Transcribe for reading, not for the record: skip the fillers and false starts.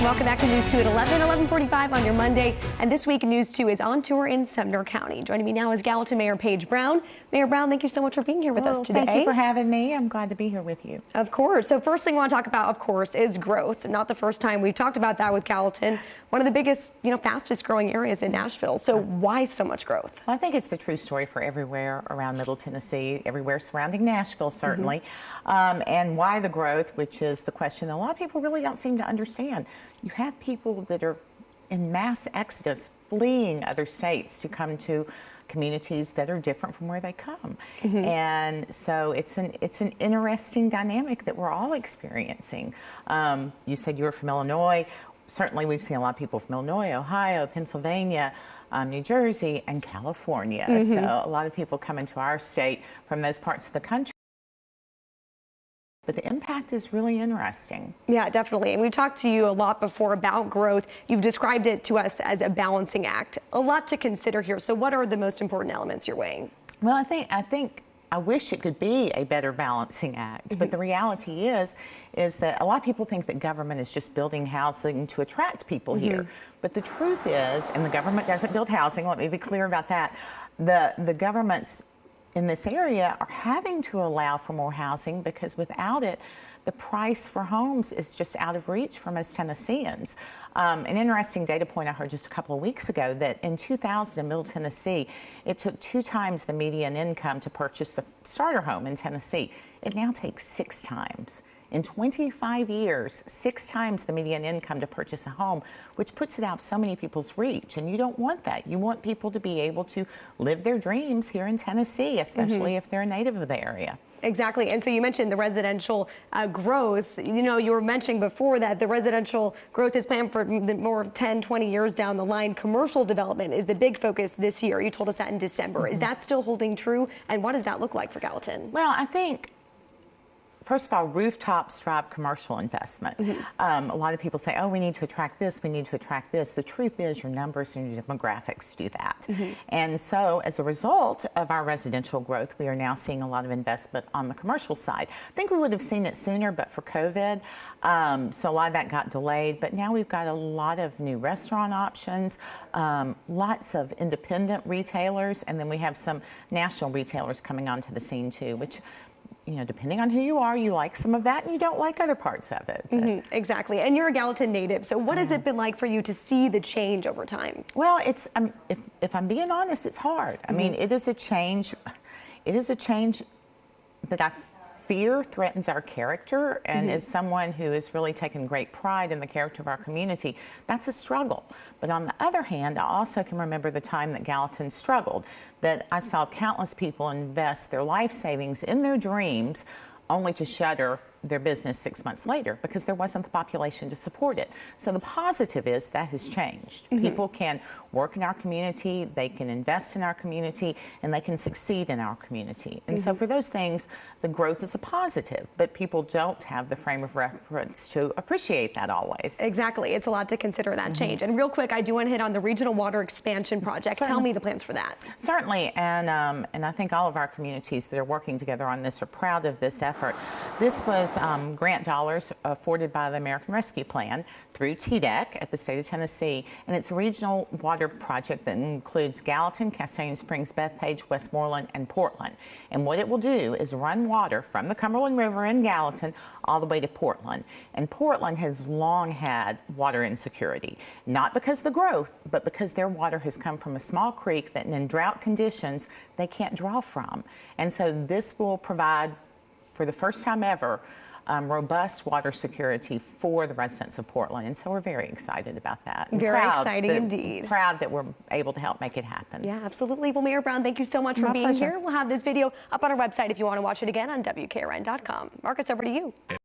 Welcome back to News 2 at 11:45 on your Monday. And this week, News 2 is on tour in Sumner County. Joining me now is Gallatin Mayor Paige Brown. Mayor Brown, thank you so much for being here with us today. Thank you for having me. I'm glad to be here with you. Of course. So first thing I want to talk about, of course, is growth. Not the first time we've talked about that with Gallatin, one of the biggest, fastest growing areas in Nashville. So why so much growth? Well, I think it's the true story for everywhere around Middle Tennessee, everywhere surrounding Nashville, certainly. And why the growth, which is the question that a lot of people really don't seem to understand. You have people that are in mass exodus fleeing other states to come to communities that are different from where they come. And so it's an interesting dynamic that we're all experiencing. You said you were from Illinois. Certainly we've seen a lot of people from Illinois, Ohio, Pennsylvania, New Jersey, and California. So a lot of people come into our state from those parts of the country. But the impact is really interesting. Yeah, definitely. And we've talked to you a lot before about growth. You've described it to us as a balancing act. A lot to consider here. So what are the most important elements you're weighing? Well, I wish it could be a better balancing act, but the reality is that a lot of people think that government is just building housing to attract people here. But the truth is, and the government doesn't build housing, let me be clear about that, the government's in this area are having to allow for more housing because without it, the price for homes is just out of reach for most Tennesseans. An interesting data point I heard just a couple of weeks ago that in 2000 in Middle Tennessee, it took 2 times the median income to purchase a starter home in Tennessee. It now takes 6 times. In 25 years, 6 times the median income to purchase a home, which puts it out of so many people's reach. And you don't want that. You want people to be able to live their dreams here in Tennessee, especially if they're a native of the area. Exactly. And so you mentioned the residential growth. You were mentioning before that the residential growth is planned for more 10, 20 years down the line. Commercial development is the big focus this year. You told us that in December. Is that still holding true? And what does that look like for Gallatin? Well, I think first of all, rooftops drive commercial investment. A lot of people say, oh, we need to attract this, we need to attract this. The truth is your numbers and your demographics do that. And so as a result of our residential growth, we are now seeing a lot of investment on the commercial side. I think we would have seen it sooner, but for COVID, so a lot of that got delayed. But now we've got a lot of new restaurant options, lots of independent retailers, and then we have some national retailers coming onto the scene too, which depending on who you are, you like some of that and you don't like other parts of it. Exactly. And you're a Gallatin native. So what has it been like for you to see the change over time? Well, it's if I'm being honest, it's hard. I mean, it is a change. It is a change that I fear threatens our character, and as someone who has really taken great pride in the character of our community, that's a struggle. But on the other hand, I also can remember the time that Gallatin struggled, that I saw countless people invest their life savings in their dreams only to shutter their business 6 months later because there wasn't the population to support it. So the positive is that has changed. People can work in our community, they can invest in our community, and they can succeed in our community. And so for those things, the growth is a positive, but people don't have the frame of reference to appreciate that always. Exactly. It's a lot to consider that change. And real quick, I do want to hit on the regional water expansion project. Tell me the plans for that. Certainly, and I think all of our communities that are working together on this are proud of this effort. This was grant dollars afforded by the American Rescue Plan through TDEC at the state of Tennessee, and it's a regional water project that includes Gallatin, Castaigne Springs, Bethpage, Westmoreland, and Portland. And what it will do is run water from the Cumberland River in Gallatin all the way to Portland. And Portland has long had water insecurity, not because of the growth, but because their water has come from a small creek that in drought conditions they can't draw from. And so this will provide, for the first time ever, robust water security for the residents of Portland. And so we're very excited about that. Very exciting indeed. Proud that we're able to help make it happen. Yeah, absolutely. Well, Mayor Brown, thank you so much for being here. We'll have this video up on our website if you want to watch it again on WKRN.com. Marcus, over to you.